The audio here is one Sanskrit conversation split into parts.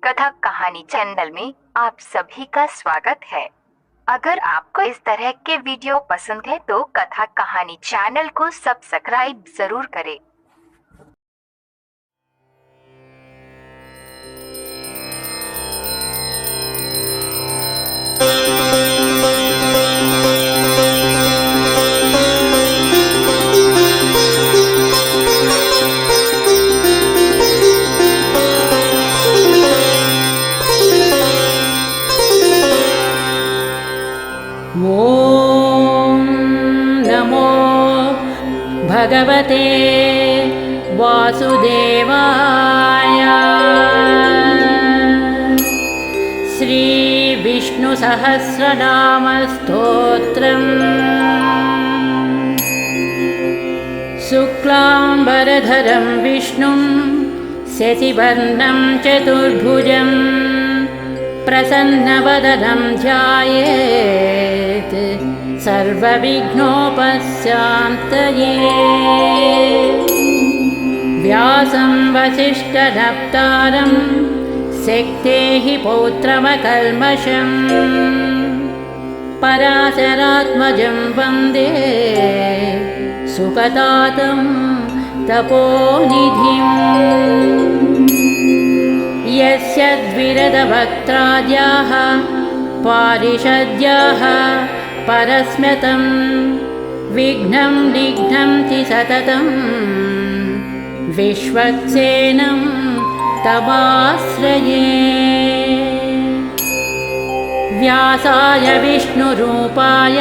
कथा कहानी चैनल में आप सभी का स्वागत है। अगर आपको इस तरह के वीडियो पसंद है तो कथा कहानी चैनल को सब्सक्राइब जरूर करें। ॐ नमो भगवते वासुदेवाय। श्रीविष्णुसहस्रनामस्तोत्रम्। शुक्लाम्बरधरं विष्णुं शशिवर्णं चतुर्भुजं प्रसन्नवदनं ध्यायेत् सर्वविघ्नोपशान्तये। व्यासं वसिष्ठनप्तारं शक्तेः पौत्रमकल्मषम् पराशरात्मजं वन्दे सुखदातं तपोनिधिम्। यस्य द्विरदवक्त्राद्याः पारिषद्याः परस्म्यतं विघ्नं निघ्नन्ति सततं विश्वक्सेनं तमाश्रये। व्यासाय विष्णुरूपाय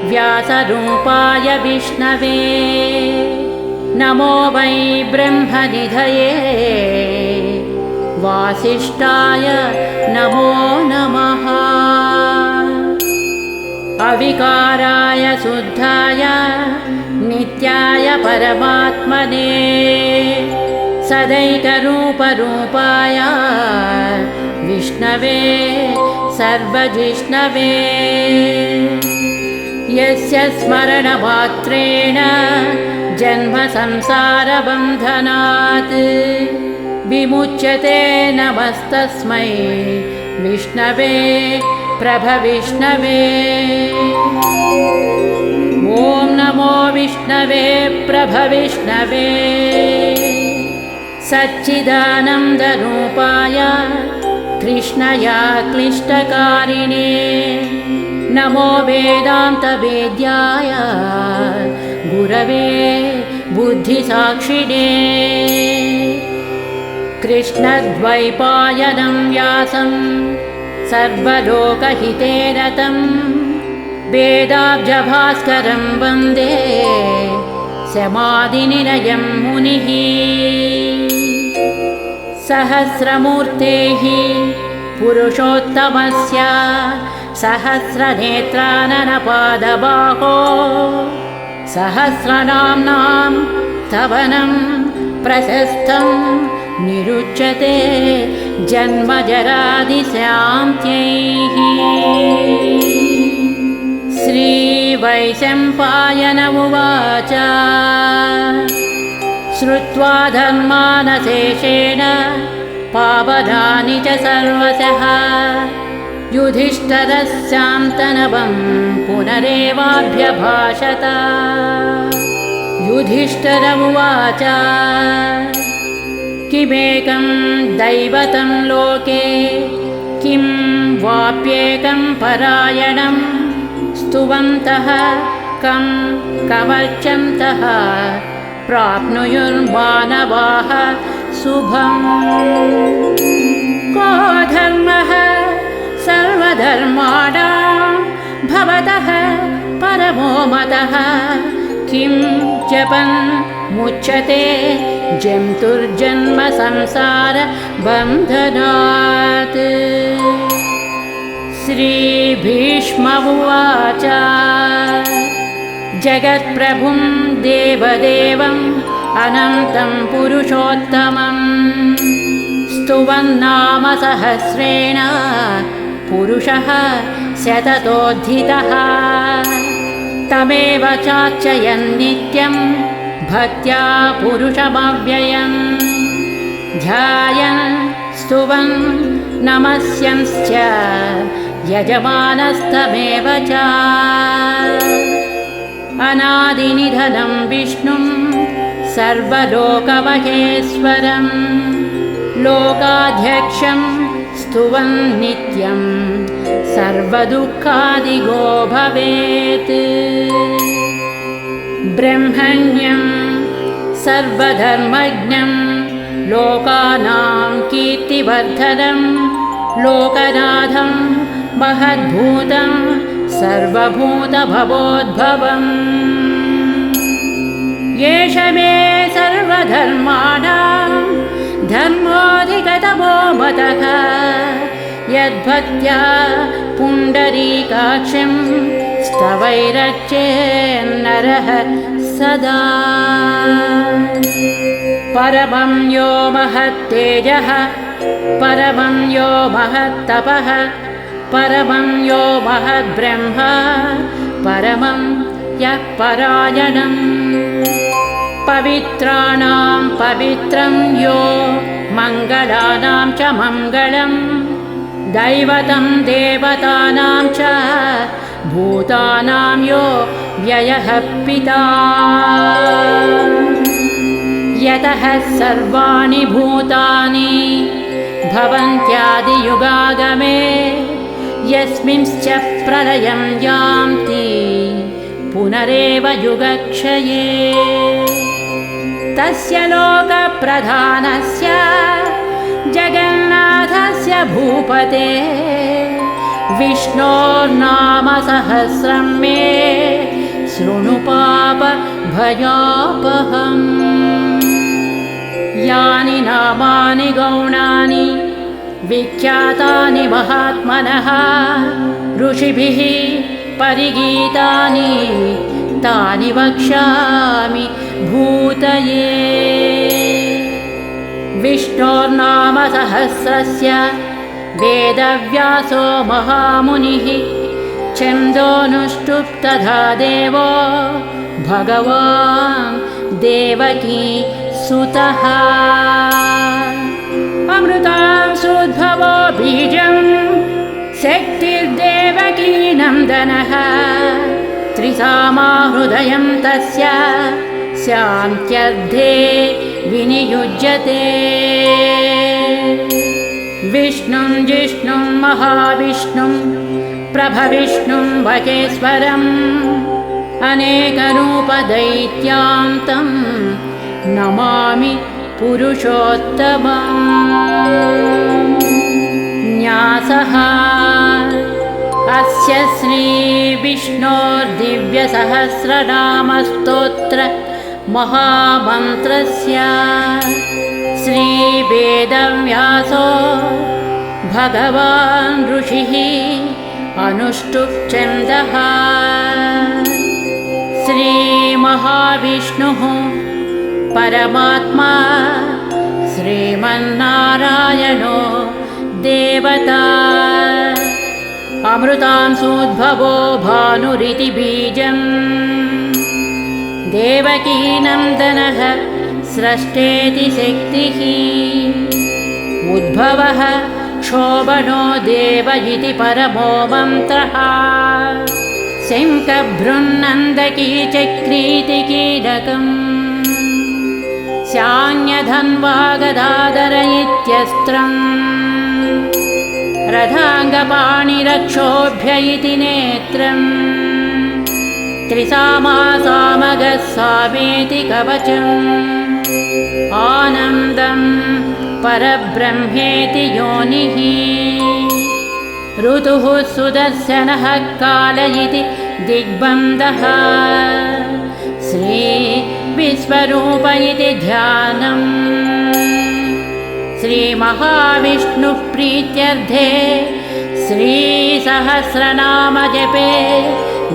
व्यासरूपाय विष्णवे नमो वै ब्रह्मनिधये वासिष्ठाय नमो नमः। अविकाराय शुद्धाय नित्याय परमात्मने सदैकरूपरूपाय विष्णवे सर्वजिष्णवे। यस्य स्मरणमात्रेण जन्मसंसारबन्धनात् विमुच्यते नमस्तस्मै विष्णवे प्रभविष्णवे। ॐ नमो विष्णवे प्रभविष्णवे। सच्चिदानन्दरूपाय कृष्णय क्लिष्टकारिणे नमो वेदान्तवेद्याय गुरवे बुद्धिसाक्षिणे। कृष्णद्वैपायनं व्यासं सर्वलोकहिते रतं वेदाब्जभास्करं वन्दे समाधिनिलयं मुनिः। सहस्रमूर्तेः पुरुषोत्तमस्य सहस्रनेत्राननपादबाहो सहस्रनाम्नां स्तवनं प्रशस्तं निरुच्यते जन्मजरादिशान्त्यैः। श्रीवैशम्पायन उवाच श्रुत्वा धर्मानशेषेण पावनानि च सर्वशः युधिष्ठिरस्यान्तनवं पुनरेवाभ्यभाषत। युधिष्ठिर उवाच किमेकं दैवतं लोके किं वाप्येकं परायणं स्तुवन्तः कं कमर्चन्तः प्राप्नुयुर्मानवाः शुभम्। को धर्मः सर्वधर्माणां भवतः परमो मतः किं जपन् मुच्यते जन्तुर्जन्म संसार बन्धनात्। श्रीभीष्म उवाच जगत्प्रभुं देवदेवम् अनन्तं पुरुषोत्तमं स्तुवन्नाम सहस्रेण पुरुषः शततोऽधिकः। तमेव चार्चयन् नित्यं भक्त्या पुरुषमव्ययम् ध्यायन् स्तुवन् नमस्यंश्च यजमानस्तमेव च। अनादिनिधनं विष्णुं सर्वलोकमहेश्वरं लोकाध्यक्षं स्तुवन् नित्यं सर्वदुःखादिगो भवेत्। ब्रह्मण्यं सर्वधर्मज्ञं लोकानां कीर्तिवर्धनं लोकनाथं महद्भूतं सर्वभूतभवोद्भवम्। एष मे सर्वधर्माणां धर्मोऽधिगतमो मतः यद्भक्त्या पुण्डरीकाक्षं स्तवैरर्चेन्नरः सदा। परमं यो महत्तेजः परमं यो महत्तपः परमं यो महद्ब्रह्म परमं यः परायणम्। पवित्राणां पवित्रं यो मङ्गलानां च मङ्गलं दैवतं देवतानां च भूतानां यो व्ययः पिता। यतः सर्वाणि भूतानि भवन्त्यादियुगागमे यस्मिंश्च प्रलयं यान्ति पुनरेव युगक्षये। तस्य लोकप्रधानस्य जगन्नाथस्य भूपते विष्णोर्नामसहस्रं मे शृणु पापभयापहम्। यानि नामानि गौणानि विख्यातानि महात्मनः ऋषिभिः परिगीतानि तानि वक्ष्यामि भूतये। विष्णोर्नामसहस्रस्य वेदव्यासो महामुनिः छन्दोनुष्टुप्तधा देवो भगवान् देवकी सुतः। अमृतांशोद्भवो बीजं शक्तिर्देवकी नन्दनः त्रिसामा हृदयं तस्य शान्त्यर्थे विनियुज्यते। विष्णुं जिष्णुं महाविष्णुं प्रभविष्णुं महेश्वरम् अनेकरूपदैत्यान्तं नमामि पुरुषोत्तमम्। न्यासः अस्य श्रीविष्णोर्दिव्यसहस्रनामस्तोत्र महामन्त्रस्य श्रीवेदव्यासो भगवान् ऋषिः अनुष्टुप् छन्दः। श्रीमहाविष्णुः परमात्मा श्रीमन्नारायणो देवता। अमृतांशोद्भवो भानुरिति बीजम् देवकी नन्दनः स्रष्टेति शक्तिः। उद्भवः क्षोभनो देव इति परमो मन्त्रः। शङ्खभृन्नन्दकी चक्रीति कीलकम् शान्यधन्वागदाधर इत्यस्त्रम् रथाङ्गपाणिरक्षोभ्य इति नेत्रम् त्रिसामा सामगः सामेति कवचम् आनन्दं परब्रह्मेति योनिः। ऋतुः सुदर्शनः काल इति दिग्बन्धः श्रीविश्वरूप इति ध्यानम्। श्रीमहाविष्णुप्रीत्यर्थे श्रीसहस्रनामजपे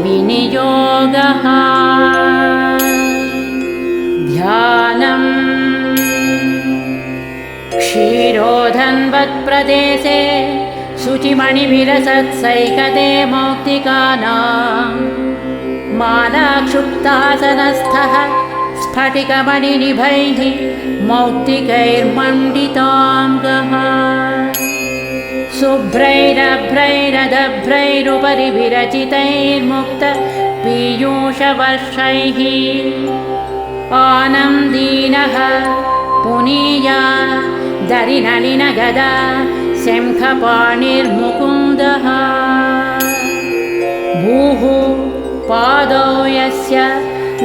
विनियोगः। ध्यानम् क्षीरोधन्वत्प्रदेशे शुचिमणिभिरसत्सैकते मौक्तिकानां मालाक्षुप्तासनस्थः स्फटिकमणिनिभैः मौक्तिकैर्मण्डिताङ्गः शुभ्रैरभ्रैरदभ्रैरुपरि विरचितैर्मुक्त पीयूषवर्षैः आनन्दीनः पुनीया दरिनलिनगदा शङ्खपाणिर्मुकुन्दः भूः पादौ यस्य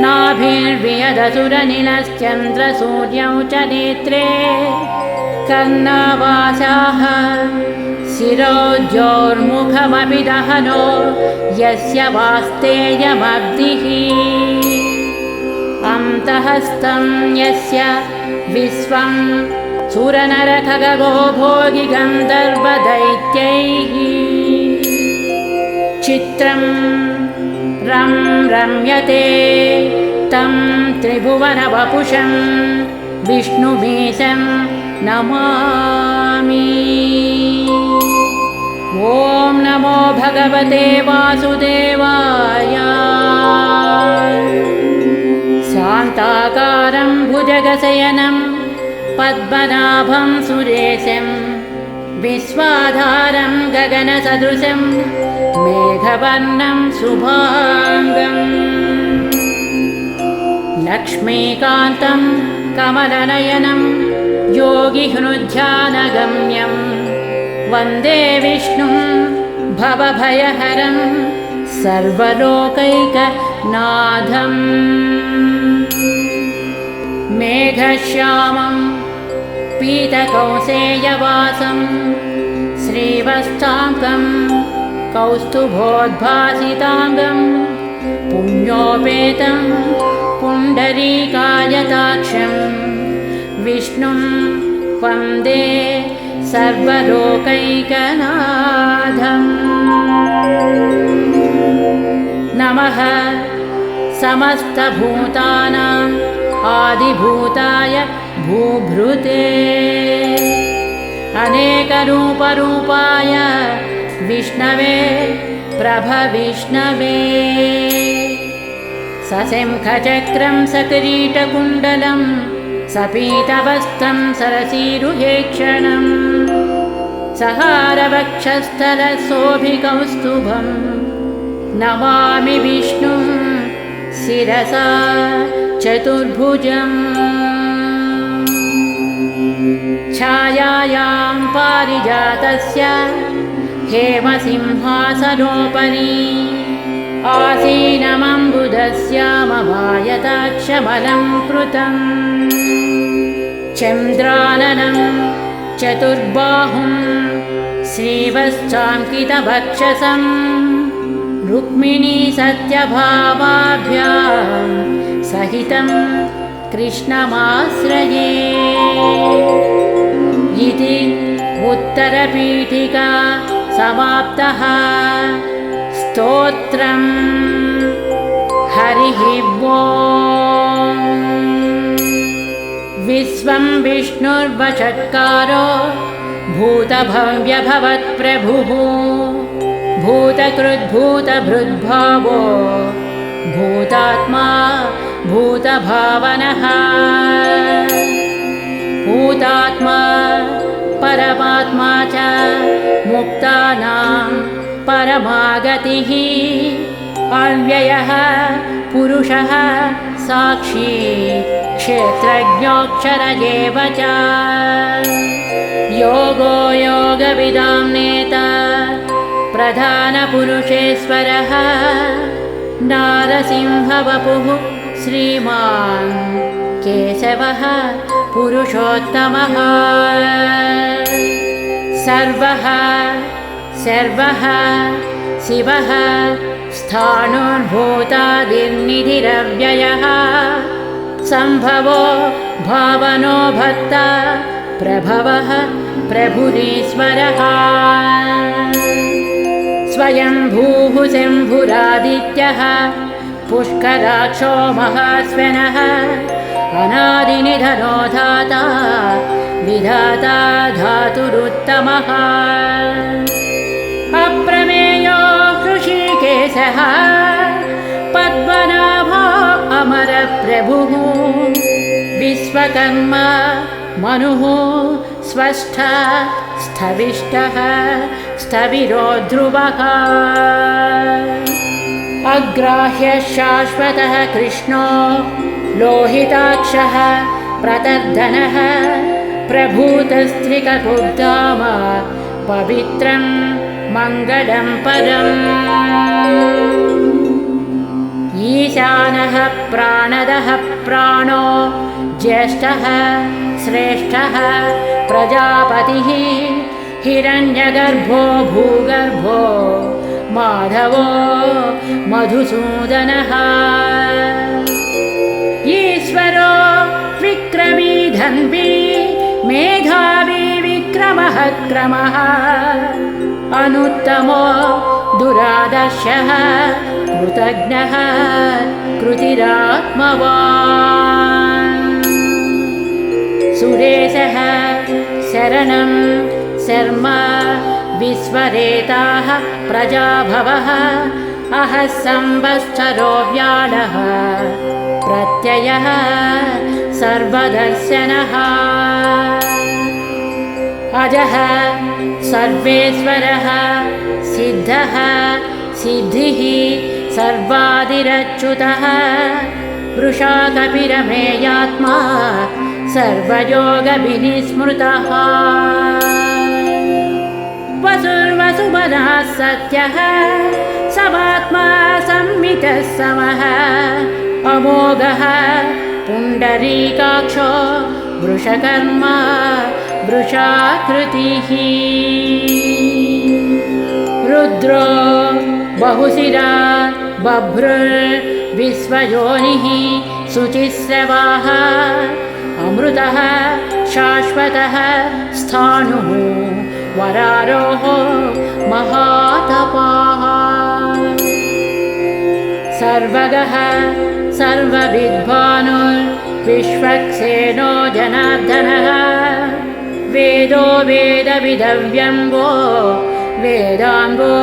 नाभिर्वियदसुरनिलश्चन्द्रसूर्यौ च नेत्रे कर्णावासाः शिरोज्योर्मुखमपि दहनो यस्य वास्तेयमब्धिः अन्तःस्थं यस्य विश्वं सुरनरखगो भोगि गन्धर्वदैत्यैः चित्रं रम्यते तं त्रिभुवनवपुषं विष्णुमीशं नमामि। ॐ नमो भगवते वासुदेवाय। शान्ताकारं भुजगशयनं पद्मनाभं सुरेशं विश्वाधारं गगनसदृशं मेघवर्णं शुभाङ्गम् लक्ष्मीकान्तं कमलनयनं योगिहृद्ध्यानगम्यं वन्दे विष्णुं भवभयहरं सर्वलोकैकनाथम् मेघश्यामं पीतकौसेयवासं श्रीवत्साङ्गं कौस्तुभोद्भासिताङ्गं पुण्योपेतं पुण्डरीकायताक्षं विष्णुं वन्दे सर्वलोकैकनाथम् नमः समस्तभूतानाम् आदिभूताय भूभृते अनेकरूपरूपाय विष्णवे प्रभविष्णवे सशङ्खचक्रं सकिरीटकुण्डलं सपीतवस्त्रं सरसीरुहेक्षणं सहारवक्षस्थलशोभिकौस्तुभं नमामि विष्णुं शिरसा चतुर्भुजम् छायायां पारिजातस्य हेमसिंहासनोपरि आसीनमम्बुधस्यामभायताक्षमलं कृतं चन्द्राननं चतुर्बाहुं श्रीवत्साङ्कितवक्षसं रुक्मिणी सत्यभामाभ्यां सहितं कृष्णमाश्रये इति उत्तरपीठिका समाप्तः स्तोत्रम् हरिः ओम् विश्वं विष्णुर्वषट्कारो भूतभव्यभवत्प्रभुः भूतकृद्भूतभृद्भावो भूतात्मा भूतभावनः भूतात्मा परमात्मा च मुक्तानां परमागतिः अव्ययः पुरुषः साक्षी क्षेत्रज्ञोऽक्षर एव च योगो योगविदां नेता प्रधानपुरुषेश्वरः नारसिंहवपुः श्रीमान् केशवः पुरुषोत्तमः सर्वः सर्वः शिवः स्थाणुर्भूतादिर्निधिरव्ययः सम्भवो भावनो भर्ता प्रभवः प्रभुरीश्वरः स्वयंभूः शम्भुरादित्यः पुष्कराक्षो महास्वनः अनादिनिधनो धाता विधाता धातुरुत्तमः अप्रमेयो हृषीकेशः पद्मनाभो अमरप्रभुः प्रभुः विश्वकर्मा मनुः स्वस्था स्थविष्टः स्थविरो ध्रुवः अग्राह्य शाश्वतः कृष्णो लोहिताक्षः प्रतर्दनः प्रभूतस्त्रिककुर्धाम पवित्रं मङ्गलं परम् ईशानः प्राणदः प्राणो ज्येष्ठः श्रेष्ठः प्रजापतिः हिरण्यगर्भो भूगर्भो माधवो मधुसूदनः ईश्वरो विक्रमी धन्वी मेधावी विक्रमः क्रमः अनुत्तमो दुरादर्शः कृतज्ञः कृतिरात्मवान् सुरेशः शरणं शर्म विश्वरेताः प्रजाभवः अहः संवत्सरो व्याळः प्रत्ययः सर्वदर्शनः अजः सर्वेश्वरः सिद्धः सिद्धिः सर्वादिरच्युतः वृषा कपिरमेयात्मा सर्वयोगविनिस्मृतः वसुर्वसुमनः सत्यः समात्मा संमितः समः अमोघः पुण्डरीकाक्षो वृषकर्मा वृषाकृतिः रुद्रो बहुशिरा बभ्रुर्विश्वयोनिः शुचिस्रवाः अमृतः शाश्वतः स्थाणुः वरारोः महातपाः सर्वगः सर्वविद्वानुर्विश्वक्सेनो जनार्दनः वेदो वेदविदव्यङ्गो वेदाङ्गो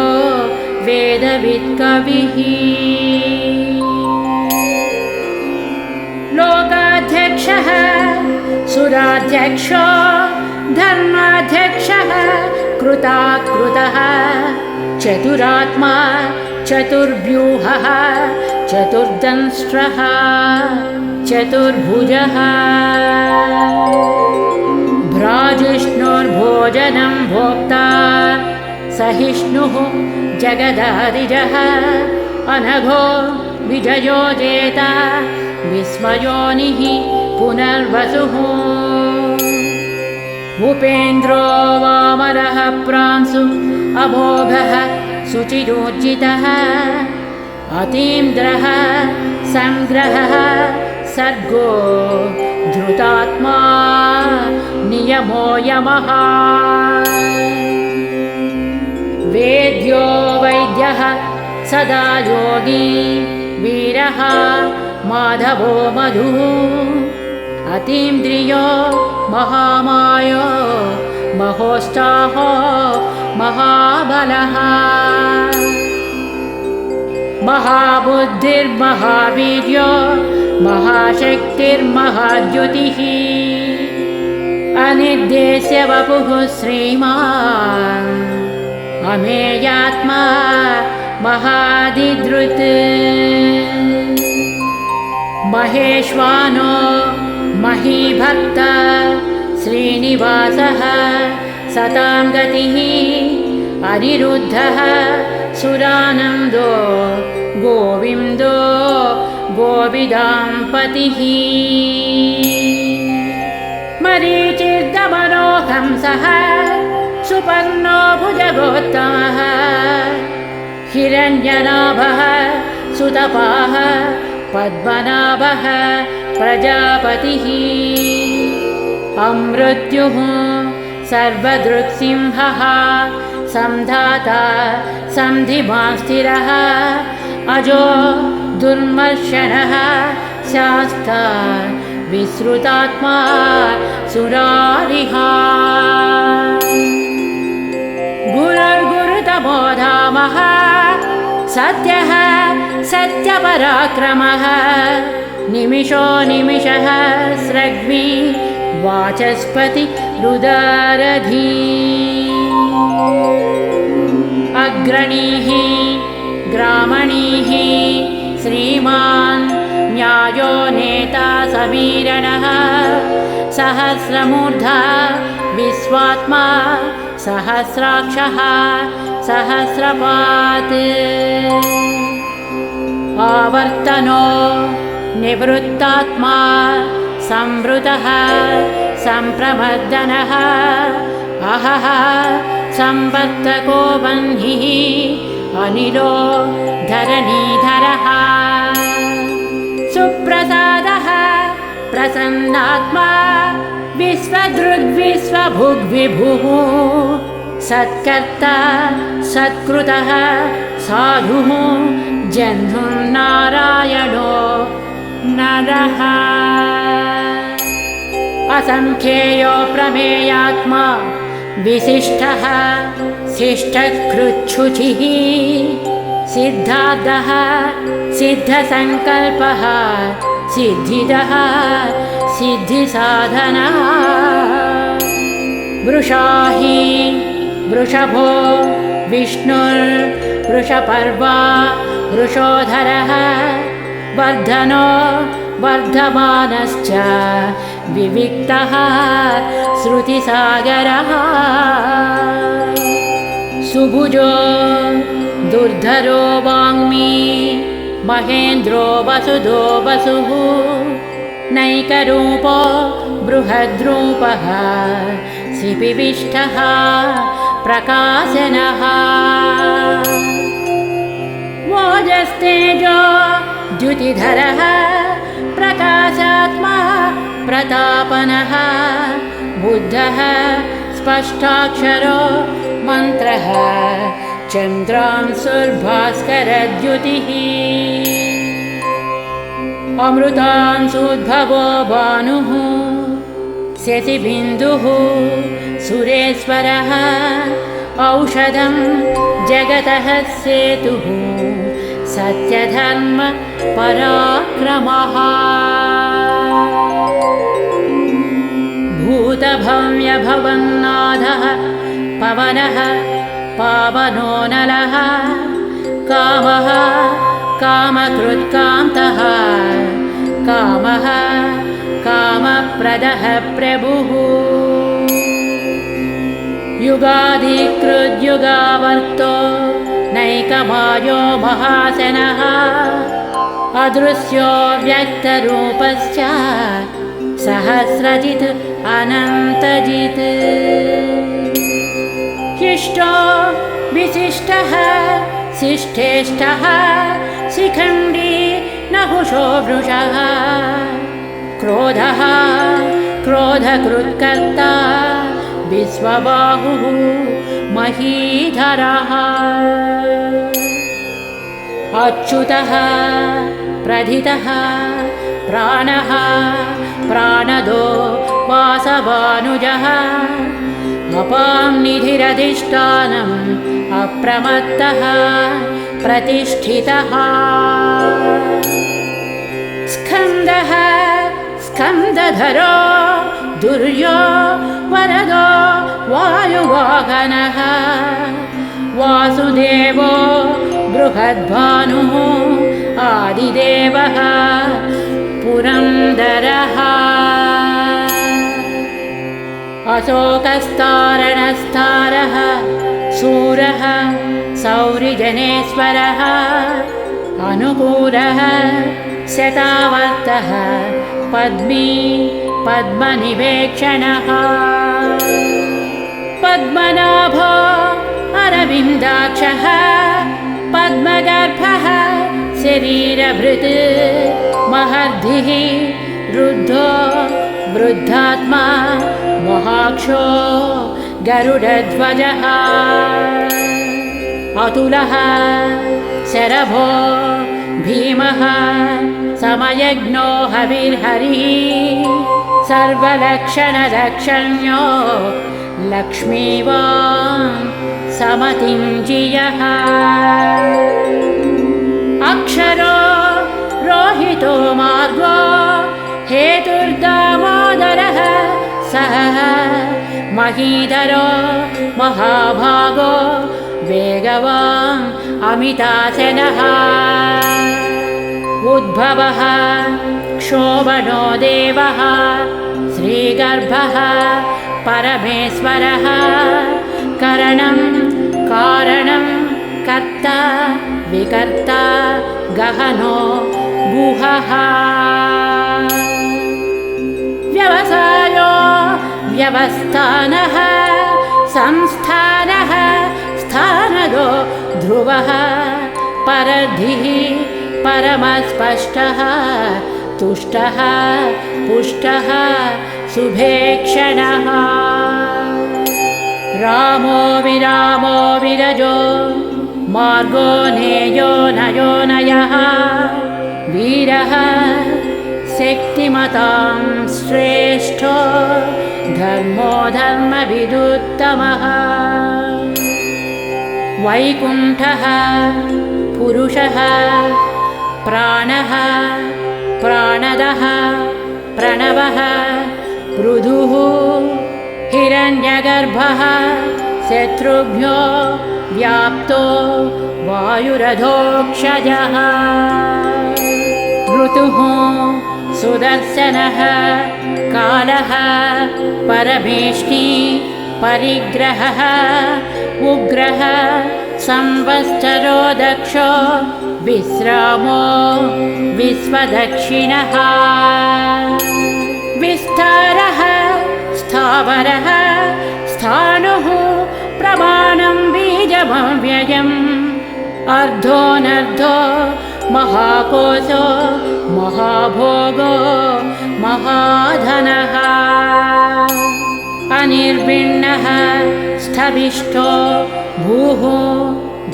वेदवित्कविः लोकाध्यक्षः सुराध्यक्षो धर्माध्यक्षः कृताकृतः चतुरात्मा चतुर्व्यूहः चतुर्दंष्ट्रः चतुर्भुजः भ्राजिष्णुर्भोजनं भोक्ता सहिष्णुः जगदादिजः अनघो विजयो जेता विस्मयोनिः पुनर्वसुः उपेन्द्रो वामरः प्रांशु अमोघः शुचिरोज्जितः अतीन्द्रः संग्रहः सर्गो धृतात्मा नियमो यमः वेद्यो वैद्यः सदा योगी वीरः माधवो मधुः अतीन्द्रियो महामायो महोत्साहो महाबलः महाबुद्धिर्महावीर्यो महाशक्तिर्महाद्युतिः अनिर्देश्य वपुः श्रीमान् अमेयात्मा महादिदृत् महेश्वानो महीभक्त श्रीनिवासः सतां गतिः अनिरुद्धः सुरानन्दो गोविन्दो गोविदाम्पतिः मरीचिर्दमनो हंसः सुपर्णो भुजगोत्तमः हिरण्यनाभः सुतपाः पद्मनाभः प्रजापतिः अमृत्युः सर्वदृक्सिंहः संधाता सन्धिमान् स्थिरः अजो दुर्मर्शनः शास्ता विश्रुतात्मा सुरारिः गुरुर्गुरुतमो धामः सत्यः सत्यपराक्रमः निमिषो निमिषः स्रग्मि वाचस्पति रुदारधी अग्रणीः ग्रामणीः श्रीमान् न्यायो नेता समीरणः सहस्रमूर्धा विश्वात्मा सहस्राक्षः सहस्रपात् आवर्तनो निवृत्तात्मा संवृतः संप्रमर्दनः अहः संवर्तको वह्निः अनिलो धरणीधरः सुप्रसादः प्रसन्नात्मा विश्वदृग्विश्वभुग्विभुः सत्कर्ता सत्कृतः साधुः जह्नुर्नारायणो नरः असंख्येयो प्रमेयात्मा विशिष्टः शिष्टकृच्छुचिः सिद्धार्थः सिद्धसङ्कल्पः सिद्धिदः सिद्धिसाधनः वृषाही वृषभो विष्णुर्वृषपर्वा वृषोधरः वर्धनो वर्धमानश्च विविक्तः श्रुतिसागरः सुभुजो दुर्धरो वाङ्मी महेन्द्रो वसुधो वसुः नैकरूपो बृहद्रूपः शिपिविष्टः प्रकाशनः ओजस्तेजो द्युतिधरः प्रकाशात्मा प्रतापनः बुद्धः स्पष्टाक्षरो मन्त्रः चन्द्रांशुर्भास्करद्युतिः अमृतांशुद्भवो भानुः शशिबिन्दुः सुरेश्वरः औषधं जगतः सेतुः सत्यधर्म पराक्रमः भूतभव्यभवन्नाथः पवनः पावनो नलः कामः कामकृत्कान्तः कामः कामप्रदः प्रभुः युगाधिकृद्युगावर्तो नैकमायो महासनः अदृश्यो व्यक्तरूपश्च सहस्रजित् अनन्तजित् शिष्टो विशिष्टः शिष्टेष्टः शिखण्डी नहुषो वृषः क्रोधः क्रोधकृत्कर्ता विश्वबाहुः महीधरः अच्युतः प्रथितः प्राणः प्राणदो वासवानुजः अपां निधिरधिष्ठानम् अप्रमत्तः प्रतिष्ठितः स्कन्दः स्कन्दधरो दुर्यो वरदो वायुवाहनः वासुदेवो बृहद्भानुः आदिदेवः पुरन्दरः अशोकस्तारणस्तारः शूरः सौरिजनेश्वरः अनुकूलः शतावर्तः पद्मी पद्मनिवेक्षणः पद्मनाभो अरविन्दाक्षः पद्मगर्भः शरीरभृत् महर्धिः रुद्धो वृद्धात्मा महाक्षो गरुडध्वजः अतुलः शरभो भीमः समयज्ञो हविर्हरिः सर्वलक्षणलक्षण्यो लक्ष्मीवान् समतिञ्जियः अक्षरो रोहितो मार्गो हेतुर्दामोदरः सः महीधरो महाभागो वेगवान् अमिताशनः उद्भवः क्षोभनो देवः श्रीगर्भः परमेश्वरः करणं कारणं कर्ता विकर्ता गहनो गुहः व्यवसायो व्यवस्थानः संस्थानः स्थानदो ध्रुवः परधिः परमस्पष्टः तुष्टः पुष्टः शुभेक्षणः रामो विरामो विरजो मार्गो नेयो नयो नयः वीरः शक्तिमतां श्रेष्ठो धर्मो धर्मविदुत्तमः वैकुण्ठः पुरुषः प्राणः प्राणदः प्रणवः पृथुः हिरण्यगर्भः शत्रुभ्यो व्याप्तो वायुरधोक्षजः ऋतुः सुदर्शनः कालः परमेष्टि परिग्रहः उग्रः संवत्सरो दक्षो विश्रामो विश्वदक्षिणः विस्तारः स्थावरः स्थाणुः प्रमाणं बीजमव्ययम् अर्धोऽनर्धो महाकोशो महाभोगो महाधनः अनिर्विण्णः स्थविष्ठो भूः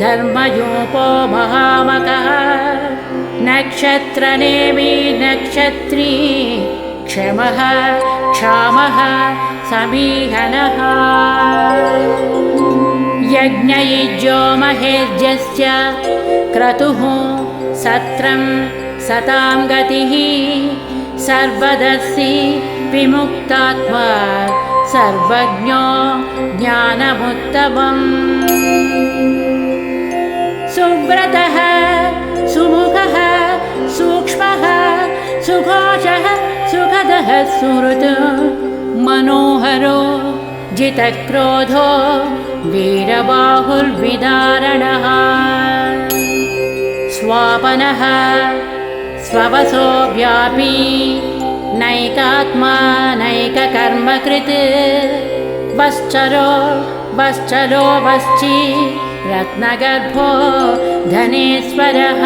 धर्मयूपो महामकः नक्षत्रनेमि नक्षत्री क्षमः क्षामः समीहनः यज्ञयुज्यो महेज्यस्य क्रतुः सत्रं सतां गतिः सर्वदर्शी विमुक्तात्मा सर्वज्ञो ज्ञानमुत्तमम् सुव्रतः सुमुखः सूक्ष्मः सुघोषः सुखदः सुहृत् मनोहरो जितक्रोधो वीरबाहुर्विदारणः स्वापनः स्ववसो व्यापी नैकात्मा नैककर्मकृत् वश्चरो वश्चरो वश्ची रत्नगर्भो धनेश्वरः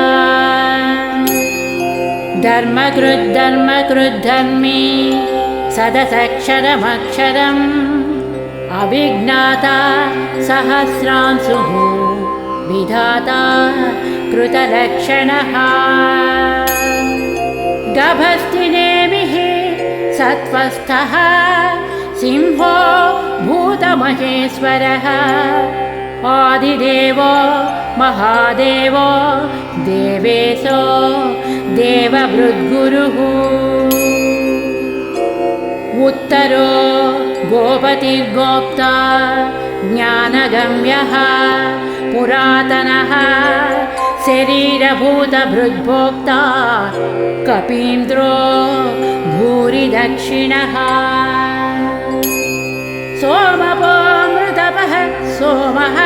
धर्मकृद्धर्मी सदसक्षरमक्षरम् अभिज्ञाता सहस्रांशुः विधाता कृतलक्षणः गभस्तिनेमिः सत्त्वस्थः सिंहो भूतमहेश्वरः आदिदेवो महादेवो देवेशो देवभृद्गुरुः उत्तरो गोपतिर्गोप्ता ज्ञानगम्यः पुरातनः शरीरभूतभृद्भोक्ता कपीन्द्रो भूरिदक्षिणः सोमपोऽमृतपः सोमः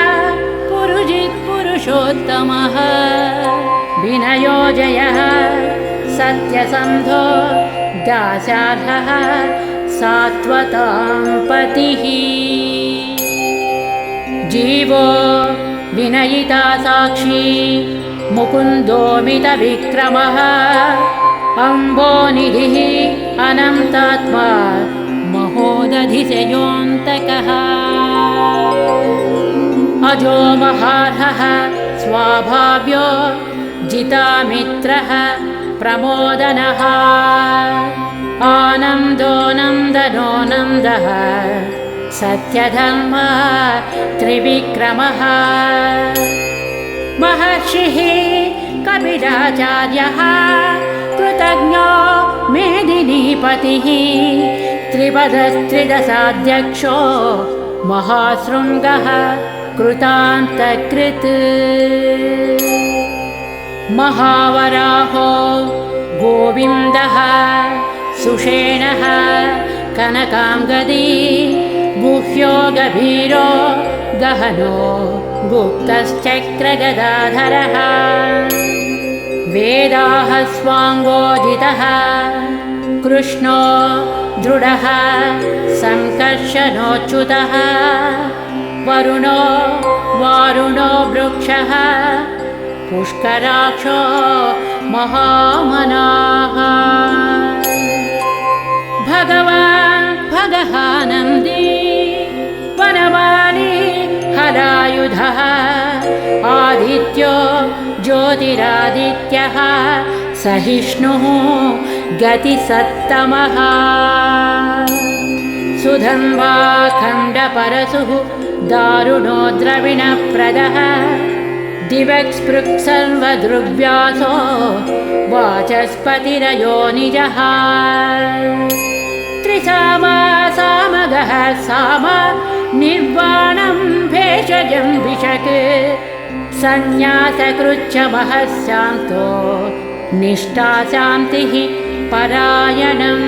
पुरुषोत्तमः विनयोजयः सत्यसन्धो दास्यार्हः सात्वतां पतिः जीवो विनयिता साक्षी मुकुन्दोमितविक्रमः अम्बोनिधिः अनन्तात्मा महोदधिशयोऽन्तकः अजो महार्हः स्वाभाव्यो जितामित्रः प्रमोदनः आनन्दो नन्दनो नन्दः सत्यधर्म त्रिविक्रमः महर्षिः कपिलाचार्यः कृतज्ञो मेदिनीपतिः त्रिपदस्त्रिदशाध्यक्षो महाशृङ्गः कृतान्तकृत् महावराहो गोविन्दः सुषेणः कनकाङ्गदी गुह्यो गभीरो गहनो गुप्तश्चक्रगदाधरः वेदाः स्वाङ्गोदितः कृष्णो दृढः सङ्कर्षणोच्युतः वरुणो वारुणो वृक्षः पुष्कराक्षो महामनाः भगवान् भगहानन्दी वनमाली हलायुधः आदित्यो ज्योतिरादित्यः सहिष्णुः गतिसत्तमः सुधन्वा खण्डपरशुः दारुणो द्रविणप्रदः दिवक्स्पृक्सर्वदृग्व्यासो वाचस्पतिरयो निजः त्रिसामा सामगः साम निर्वाणं भेषजं विशक् संन्यासकृच्छमः शान्तो निष्ठा शान्तिः परायणम्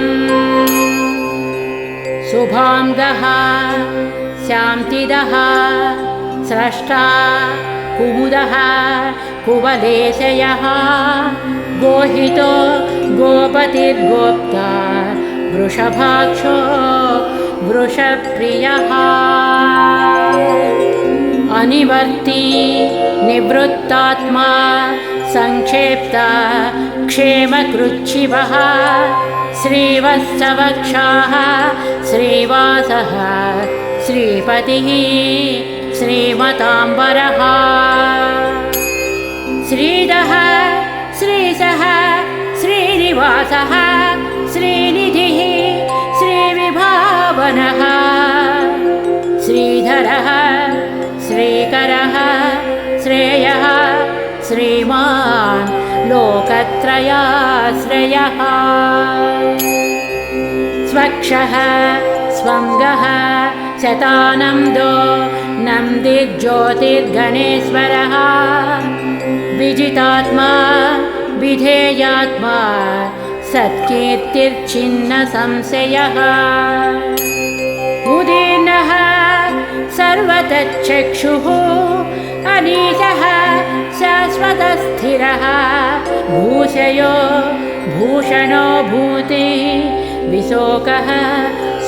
शुभाङ्गः शान्तिदः स्रष्टा कुमुदः कुवलेशयः गोहितो गोपतिर्गोप्ता वृषभाक्षो वृषप्रियः अनिवर्ती निवृत्तात्मा संक्षेप्ता क्षेमकृच्छिवः श्रीवत्सवक्षाः श्रीवासः श्रीपतिः श्रीमताम्बरः श्रीधः श्रीशः श्रीनिवासः श्रीनिधिः श्रीविभावनः श्रीधरः श्रीकरः श्रेयः श्रीमान् लोकत्रयाश्रयः स्वक्षः स्वङ्गः शतानन्दो नन्दिज्योतिर्गणेश्वरः विजितात्मा विधेयात्मा सत्कीर्तिर्छिन्न संशयः उदीर्णः सर्वतच्चक्षुः अनीशः शाश्वतस्थिरः भूषयो भूषणो भूति विशोकः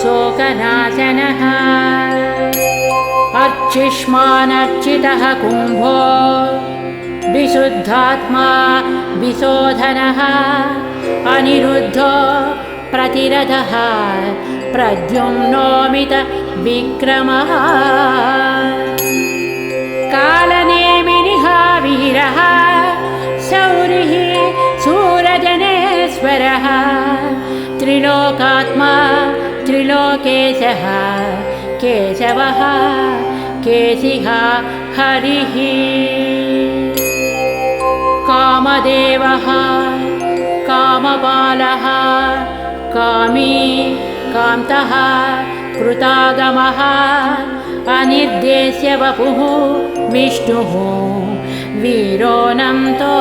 शोकनाशनः अर्चिष्मानर्चितः कुम्भो विशुद्धात्मा विशोधनः अनिरुद्धो प्रतिरथः प्रद्युम्नोमित विक्रमः कालनेमिनिः वीरः शौरिः शूरजनेश्वरः त्रिलोकात्मा त्रिलोकेशः केशवः केशिः हरिः कामदेवः कामपालः कामी कान्तः कृतागमः अनिर्देश्य वपुः विष्णुः वीरोऽनन्तो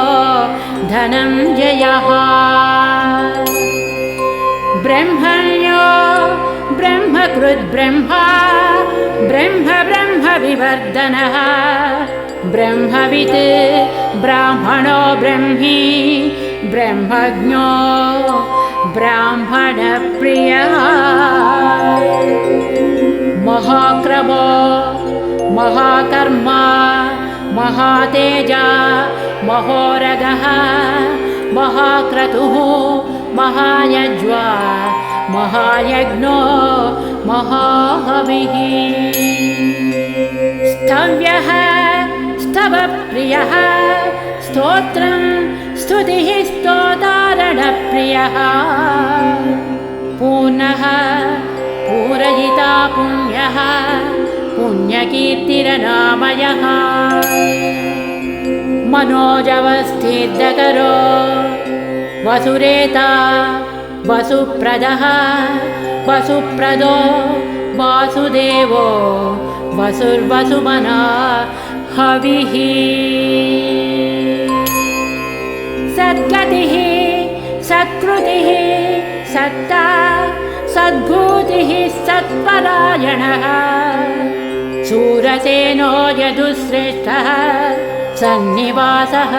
धनञ्जयः ब्रह्मण्यो ब्रह्मकृद्ब्रह्मा ब्रह्मविवर्धनः ब्रह्मवित् ब्राह्मणो ब्रह्मी ब्रह्मज्ञो ब्राह्मणप्रियः महाक्रमो महाकर्मा महातेजा महोरगः महाक्रतुः महायज्वा महायज्ञो महाहविः स्तव्यः स्तवप्रियः स्तोत्रं स्तुतिः स्तोतारणप्रियः पूर्णः पूरयिता पुण्यः पुण्यकीर्तिरनामयः मनोजवस्थितकरो वसुरेता वसुप्रदः वसुप्रदो वासुदेवो वसुर्वसुमना हविः सद्गतिः सत्कृतिः सत्ता सद्भूतिः सत्परायणः शूरसेनो यदुश्रेष्ठः सन्निवासः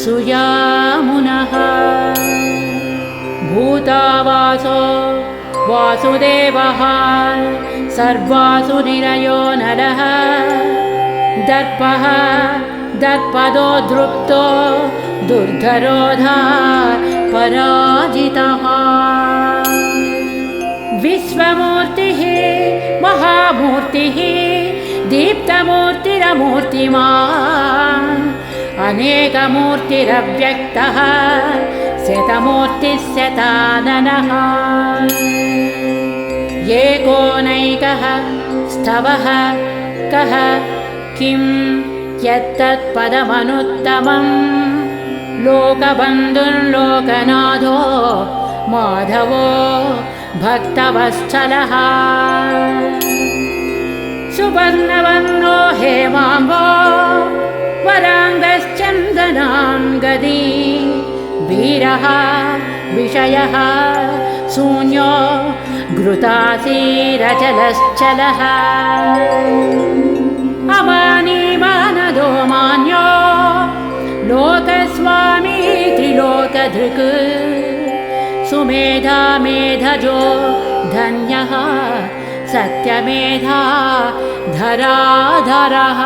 सुयामुनः भूतावासो वासुदेवः सर्वासुनिरयो नरः दर्पः दर्पदो दृप्तो दुर्धरोधा पराजितः विश्वमूर्तिः महामूर्तिः दीप्तमूर्तिरमूर्तिमान् अनेकमूर्तिरव्यक्तः शतमूर्तिः शताननः एकोनैकः स्तवः कः किं यत्तत्पदमनुत्तमम् लोकबन्धुर्लोकनाथो माधवो भक्तवत्सलः सुवर्णवर्णो हेमाम्बो वराङ्गश्चन्दनाङ्गदी वीरः विषयः शून्यो घृतासीरचलश्चलः अमानीमानदो मान्यो लोकस्वामी त्रिलोकधृक् सुमेधा मेधजो धन्यः सत्यमेधा धराधरः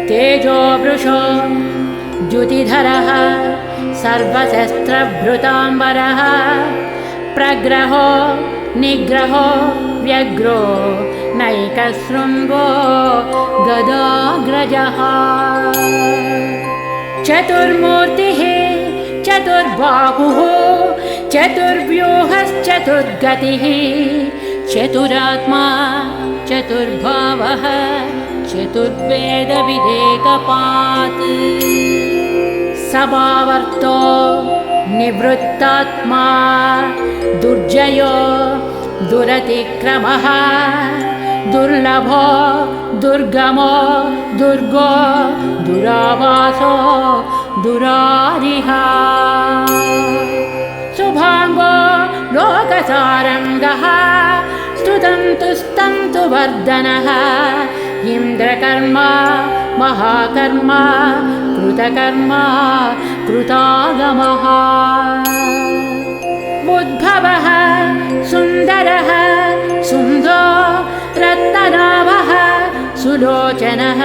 तेजो वृषो द्युतिधरः सर्वशस्त्रभृताम्बरः प्रग्रहो निग्रहो व्यग्रो नैकशृङ्गो गदाग्रजः चतुर्मूर्तिः चतुर्बाहुः चतुर्व्यूहश्चतुर्गतिः चतुरात्मा चतुर्भावः चतुर्वेदविदेकपात् समावर्तो निवृत्तात्मा दुर्जयो दुरतिक्रमः दुर्लभो दुर्गमो दुर्गो दुरावासो दुरारिः शुभाङ्गो लोकसारङ्गः स्तुतन्तु वर्धनः इन्द्रकर्मा महाकर्मा कृतकर्मा कृतागमः उद्भवः सुन्दरः सुन्दो रत्ननाभः सुलोचनः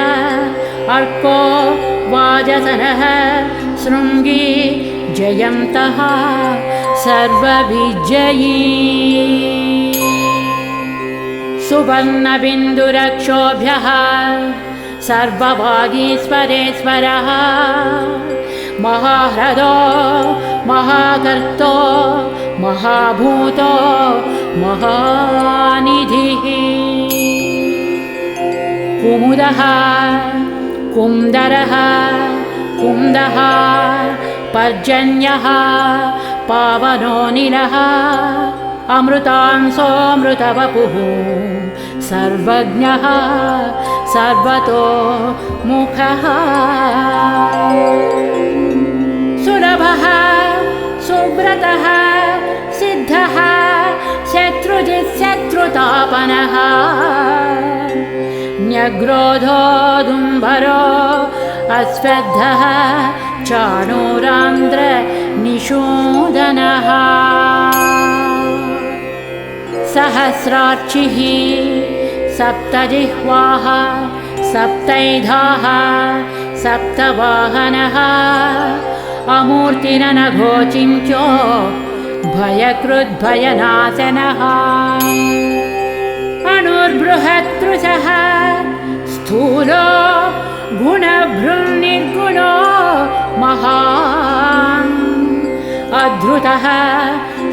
अर्को वाजसनः शृङ्गी जयन्तः सर्वविजयी सुवर्णबिन्दुरक्षोभ्यः सर्ववागीश्वरेश्वरः महाह्रदो महाकर्तो महाभूतो महानिधिः कुमुदः कुन्दरः कुन्दः पर्जन्यः पावनोऽनिलः अमृतांसोऽमृतवपुः सर्वज्ञः सर्वतो मुखः सुलभः सुव्रतः सिद्धः शत्रुजित्शत्रुतापनः न्यग्रोधोदुम्बरो अस्वद्धः चाणूरान्द्रनिषूदनः सहस्रार्चिः सप्तजिह्वाः सप्तैधाः सप्तवाहनः अमूर्तिरनघोचिन्त्यो भयकृद्भयनाशनः अणुर्बृहत्कृशः स्थूलो गुणभृन्निर्गुणो महान् अधृतः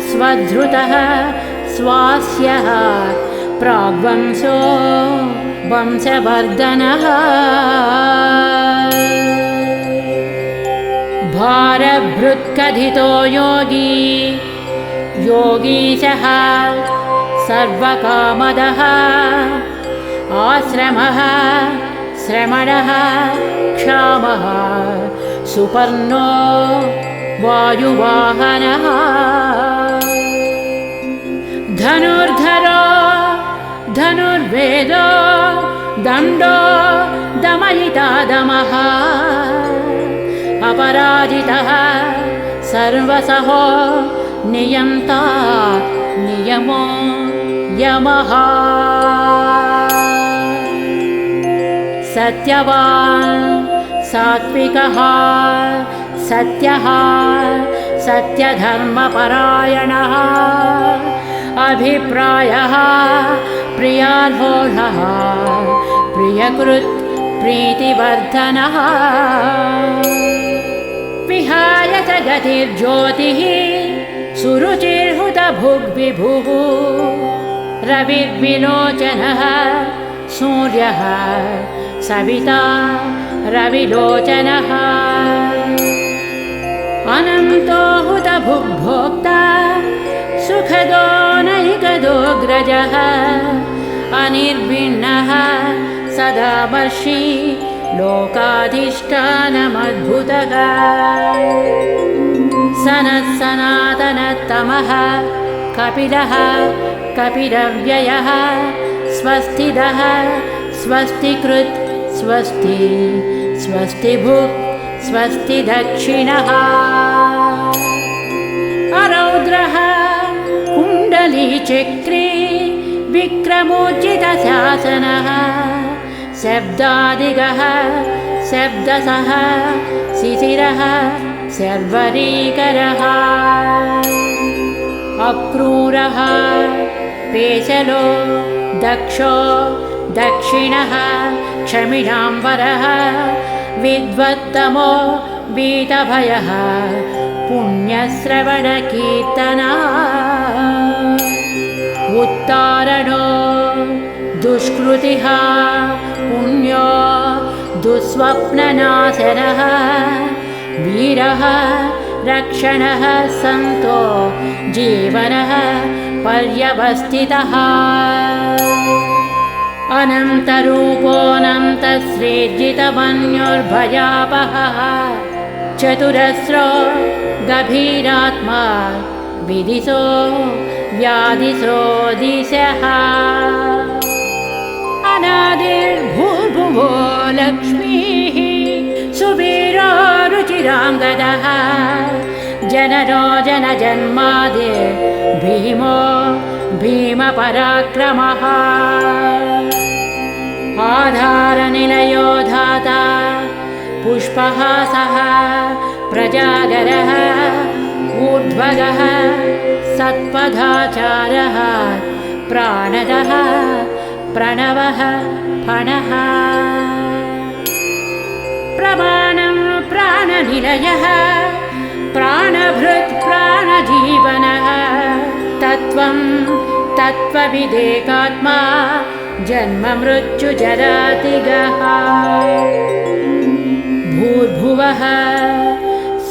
स्वधृतः स्वास्यः प्राग्वंशो वंशवर्धनः भारभृत्कथितो योगी योगीशः सर्वकामदः आश्रमः श्रमणः क्षामः सुपर्णो वायुवाहनः धनुर्धरो धनुर्वेदो दण्डो दमयिता दमः अपराजितः सर्वसहो नियन्ता नियमो यमः सत्यवान् सात्विकः सत्यः सत्यधर्मपरायणः अभिप्रायः प्रियार्होषः प्रियकृत् प्रीतिवर्धनः विहाय च गतिर्ज्योतिः सुरुचिर्हुतभुग्विभुः रविर्विलोचनः सूर्यः सविता रविलोचनः अनन्तो हुतभुग्भोक्ता सुखदो नैकदोऽग्रजः अनिर्विण्णः सदामर्षि लोकाधिष्ठानमद्भुतः सनत्सनातनतमः कपिलः कपिलव्ययः स्वस्तिदः स्वस्तिकृत् स्वस्ति स्वस्तिभुक् स्वस्ति दक्षिणः अरौद्रः कुण्डलीचक्रे विक्रमोचितशासनः शब्दादिगः शब्दसः शिशिरः शर्वरीकरः अक्रूरः पेशलो दक्षो दक्षिणः क्षमिणाम्बरः विद्वत्तमो वीतभयः पुण्यश्रवणकीर्तना उत्तारणो दुष्कृतिः पुण्यो दुःस्वप्ननाशनः वीरः रक्षणः सन्तो जीवनः पर्यवस्थितः अनन्तरूपोऽनन्तश्रीर्जितमन्युर्भयापहः चतुरस्रो गभीरात्मा विदिशो व्याधिशो दिशः अनादिर्भूर्भुवो लक्ष्मीः सुवीरो रुचिराङ्गदः जनरो जनजन्मादिर् भीमो भीमपराक्रमः आधारनिलयो धाता पुष्पहासः प्रजागरः ऊर्ध्वगः सत्पदाचारः प्राणदः प्रणवः फणः प्रमाणं प्राणनिलयः प्राणभृत् प्राणजीवनः तत्त्वं तत्त्वविदेकात्मा जन्ममृत्युजरातिगः भूर्भुवः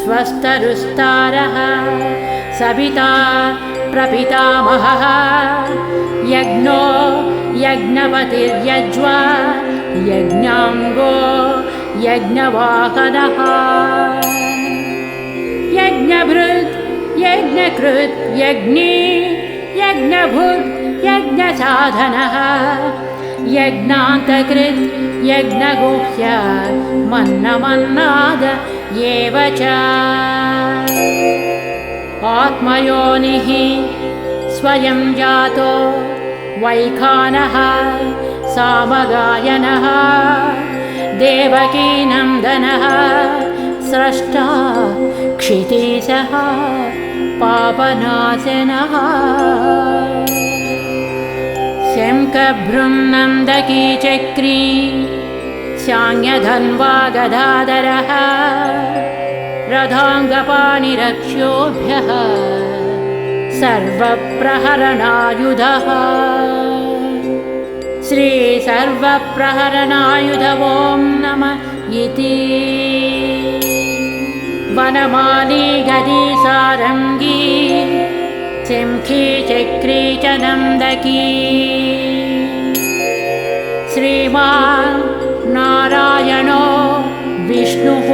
स्वस्तरुस्तारः सविता प्रपितामहः यज्ञो यज्ञपतिर्यज्वा यज्ञाङ्गो यज्ञवाहनः यज्ञभृत् यज्ञकृत् यज्ञी यज्ञभुक् यज्ञसाधनः यज्ञान्तकृत् यज्ञगुह्य मन्नमन्नाद एव च आत्मयोनिः स्वयं जातो वैखानः सामगायनः देवकीनन्दनः स्रष्टा क्षितीशः पापनाशनः शङ्खभृन्नन्दकी चक्री शाङ्गधन्वा गदाधरः रथाङ्गपाणिरक्ष्योभ्यः सर्वप्रहरणायुधः श्रीसर्वप्रहरणायुध ॐ नमः इति। वनमाली गदी सारङ्गी सिंही चक्री च नन्दकी। श्रीमान् नारायणो विष्णुः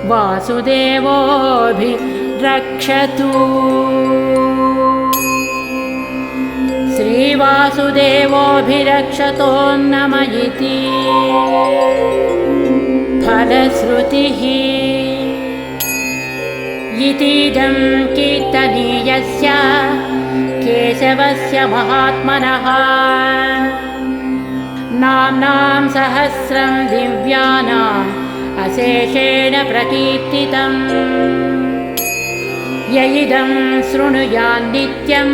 वासुदेवोऽभिरक्षतु। श्रीवासुदेवोऽभिरक्षतो नमः इति। फलश्रुतिः इतीदं कीर्तनीयस्य केशवस्य महात्मनः। नाम्नां सहस्रं दिव्यानाम् अशेषेण प्रकीर्तितम्। य इदं शृणुयान् नित्यं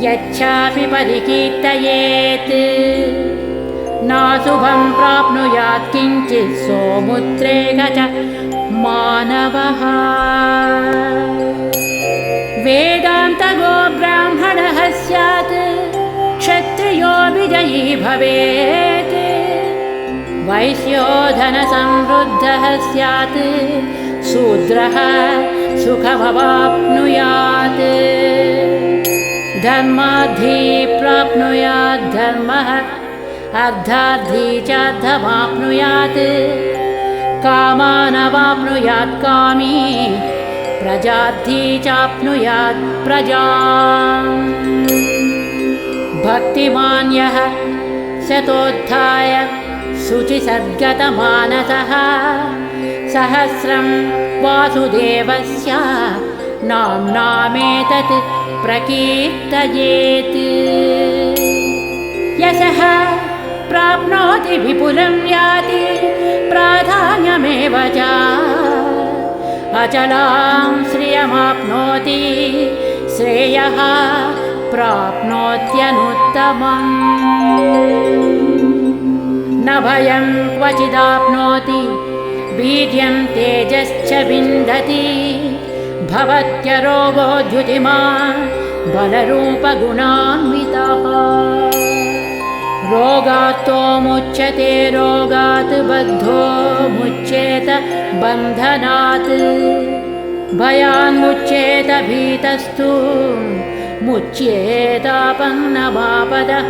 यच्चापि परिकीर्तयेत् नाशुभं प्राप्नुयात् किञ्चित् सोमुद्रेक च मानवः। वेदान्तगो ब्राह्मणः स्यात् क्षत्रियो विजयी भवेत्। वैश्यो धनसमृद्धः स्यात् शूद्रः सुखमवाप्नुयात्। धर्मार्थी प्राप्नुयात् धर्मः अर्थार्थी च अर्थमाप्नुयात्। कामानवाप्नुयात् कामी प्रजार्थी चाप्नुयात् प्रजाम्। भक्तिमान् यः शतोत्थाय शुचिसद्गतमानसः सहस्रं वासुदेवस्य नाम्नामेतत् प्रकीर्तयेत्। यशः प्राप्नोति विपुलं याति प्राधान्यमेव च। अचलां श्रियमाप्नोति श्रेयः प्राप्नोत्यनुत्तमम्। न भयं क्वचिदाप्नोति वीर्यं तेजश्च विन्दति। भवत्यरोगो द्युतिमान् बलरूपगुणान्वितः। रोगात्तो मुच्यते रोगात् बद्धो मुच्येत बन्धनात्। भयान्मुच्येत भीतस्तु मुच्येतापन्नमापदः।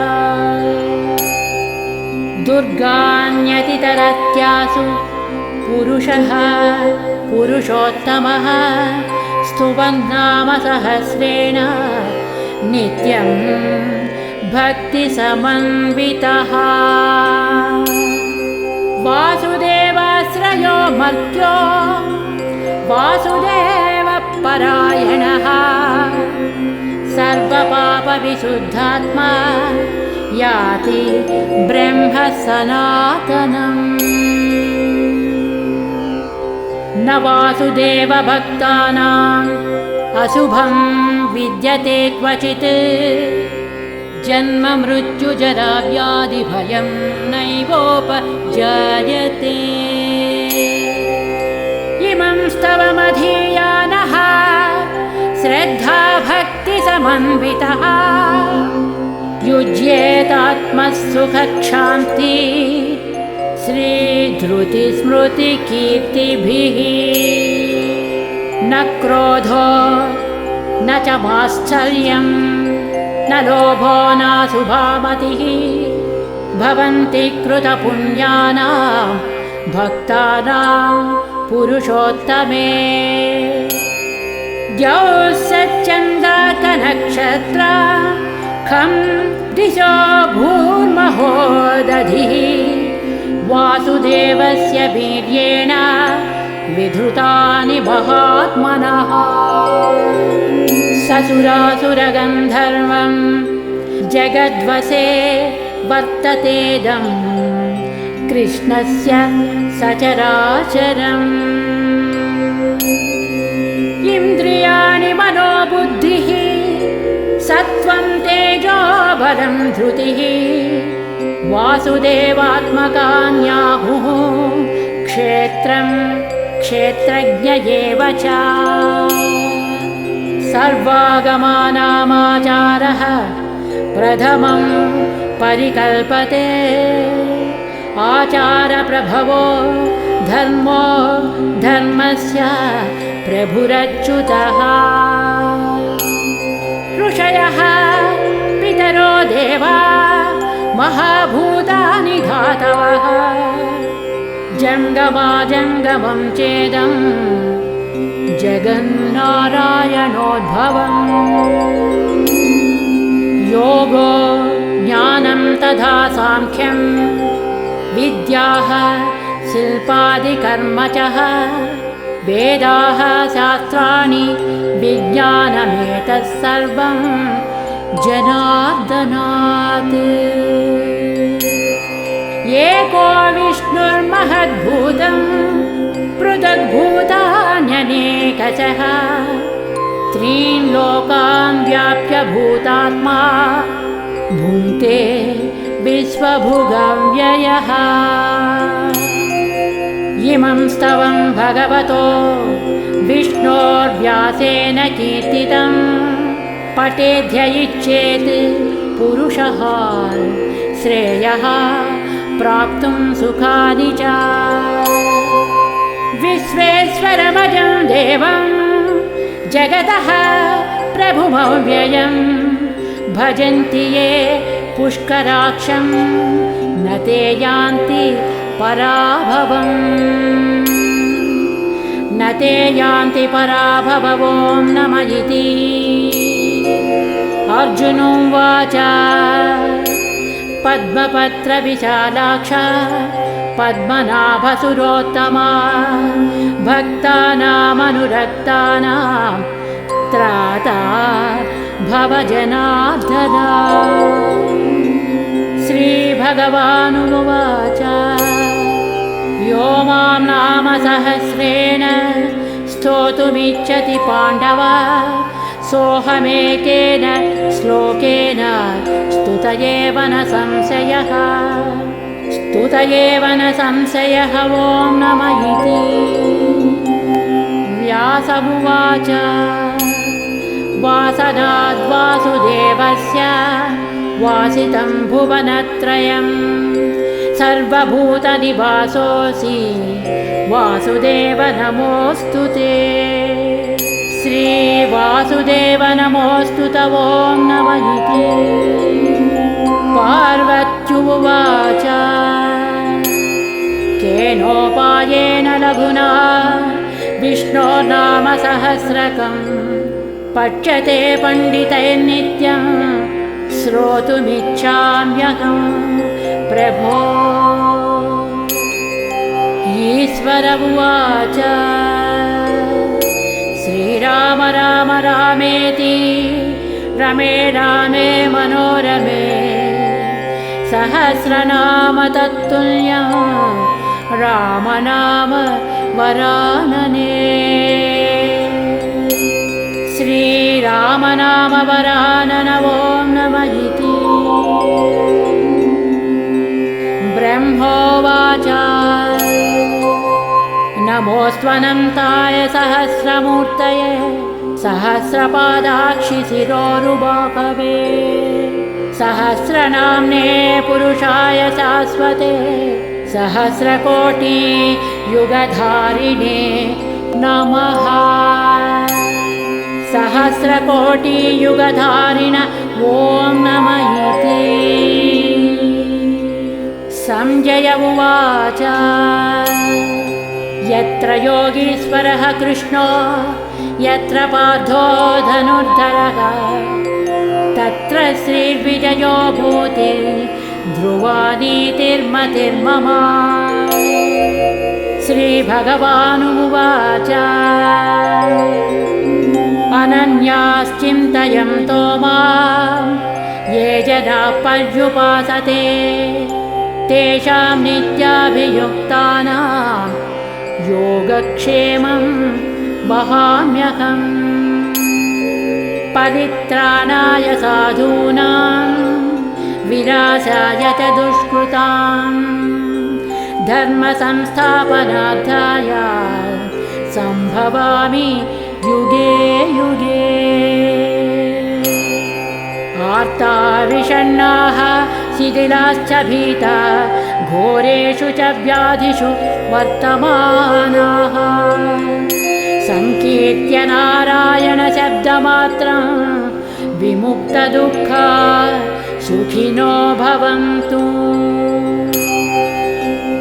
दुर्गान्यतितरत्यासु पुरुषः पुरुषोत्तमः स्तुवन्नाम सहस्रेण नित्यं भक्तिसमन्वितः। वासुदेवाश्रयो मर्त्यो वासुदेवपरायणः। सर्वपापविशुद्धात्मा याति ब्रह्म सनातनम्। न वासुदेवभक्तानाम् अशुभं विद्यते क्वचित्। जन्म मृत्युजरा व्याधिभयं नैवोपजायते। इमं स्तवमधीयानः श्रद्धा भक्तिसमन्वितः। युज्येतात्मसुखक्षान्ति श्रीधृतिस्मृतिकीर्तिभिः। न क्रोधो न च माश्चर्यं न लोभो नाशुभामतिः। भवन्ति कृतपुण्यानां भक्तानां पुरुषोत्तमे। द्यौः सच्चन्द्रार्कनक्षत्रा खं दिशो भूर्महो दधिः। वासुदेवस्य वीर्येण विधृतानि महात्मनः। ससुरासुरगन्धर्वं जगद्वसे वर्ततेदं कृष्णस्य सचराचरम्। इन्द्रियाणि मनोबुद्धिः सत्त्वं तेजो बलं धृतिः। वासुदेवात्मकान्याहुः क्षेत्रं क्षेत्रज्ञ एव च। सर्वागमानामाचारः प्रथमं परिकल्पते आचारप्रभवो धर्मो धर्मस्य प्रभुरच्युतः ऋषयः पितरो देवा महाभूतानि धातवः जङ्गमाजङ्गमं चेदं जगन्नारायणोद्भवम् योगो ज्ञानं तथा साङ्ख्यं विद्याः शिल्पादिकर्म च वेदाः शास्त्राणि विज्ञानमेतत् सर्वं जनार्दनात् एको विष्णुर्महद्भूतं पृथग्भूतान्यनेकशः त्रीन् लोकान् व्याप्य भूतात्मा भुङ्क्ते विश्वभुगव्ययः इमं स्तवं भगवतो विष्णोर्व्यासेन कीर्तितं पठेद्य इच्छेत् पुरुषः श्रेयः प्राप्तुं सुखानि च विश्वेश्वरमजं देवं जगतः प्रभुमव्ययं भजन्ति ये पुष्कराक्षं न ते यान्ति पराभवम् न ते यान्ति पराभवो नमः इति अर्जुनोवाच पद्मपत्रविशालाक्ष पद्मनाभसुरोत्तमा भक्तानामनुरक्तानां त्राता भवजनार्दना श्रीभगवानुवाच यो मां नाम सहस्रेण स्तोतुमिच्छति पाण्डव सोऽहमेकेन श्लोकेन स्तुत एव न संशयः ॐ नमः इति व्यास उवाच वासनाद्वासुदेवस्य वासितं भुवनत्रयं सर्वभूतनिवासोऽसि वासुदेव नमोऽस्तु ते श्रीवासुदेव नमोऽस्तु ॐ नमः इति पार्वत्युवाच केनोपायेन लघुना विष्णोर्नाम सहस्रकं पठ्यते पण्डितैर्नित्यं श्रोतुमिच्छाम्यहं प्रभो ईश्वर उवाच श्रीराम राम रामेति रमे रामे मनोरमे सहस्रनाम तत्तुल्यं रामनाम वरानने श्रीरामनाम वरानन ॐ नमः इति ब्रह्मोवाच नमोऽस्त्वनन्ताय सहस्रमूर्तये सहस्रपादाक्षि शिरोरुबाकवे सहस्रनाम्ने पुरुषाय शाश्वते सहस्रकोटि युगधारिणे नमः सहस्रकोटि युगधारिण ॐ नमः इति संजय उवाच यत्र योगीश्वरः कृष्णो यत्र पार्थो धनुर्धरः तत्र श्रीर्विजयो भूति ध्रुवा नीतिर्मतिर्मम श्रीभगवानुवाच अनन्याश्चिन्तयन्तो मां ये जनाः पर्युपासते तेषां नित्याभियुक्तानां योगक्षेमं वहाम्यहम् परित्राणाय साधूनां विनाशाय च दुष्कृतां धर्मसंस्थापनार्थाय सम्भवामि युगे युगे आर्ता विषण्णाः शिथिलाश्च भीता घोरेषु च व्याधिषु वर्तमानाः संकीर्त्य नारायणशब्दमात्रं विमुक्तदुःखा सुखिनो भवन्तु।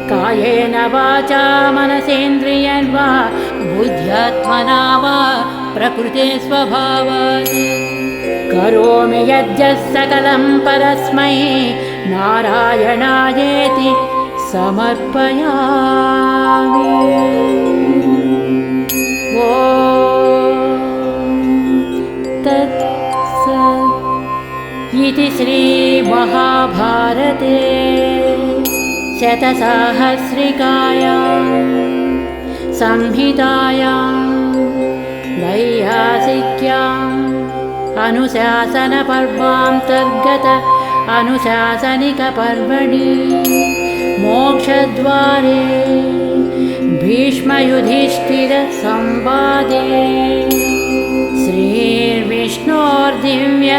कायेन वाचा मनसेन्द्रियर्वा बुद्ध्यात्मना वा प्रकृते स्वभावात् करोमि यद्यत् सकलं परस्मै नारायणायेति समर्पयामि। ॐ तत्सत् इति श्रीमहाभारते शतसाहस्रिकायां संहितायां वैयासिक्याम् अनुशासनपर्वान्तर्गत अनुशासनिकपर्वणि मोक्षद्वारे भीष्मयुधिष्ठिरसंवादे श्रीर्विष्णोर्दिव्य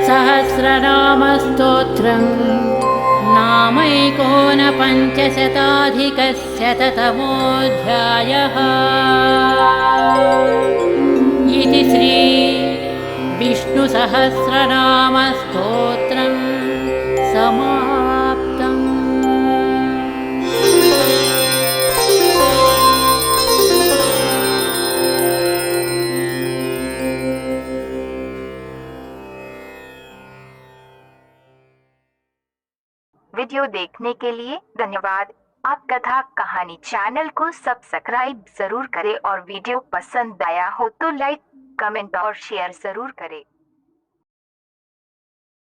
सहस्रनामस्तोत्रम् नामैकोनपञ्चशताधिकशततमोऽध्यायः। इति श्री विष्णुसहस्रनामस्तोत्रं समाप्तम्। वीडियो देखने के लिए धन्यवाद। आप कथा कहानी चैनल को सब्सक्राइब जरूर करें और वीडियो पसंद आया हो तो लाइक, कमेंट और शेयर जरूर करें।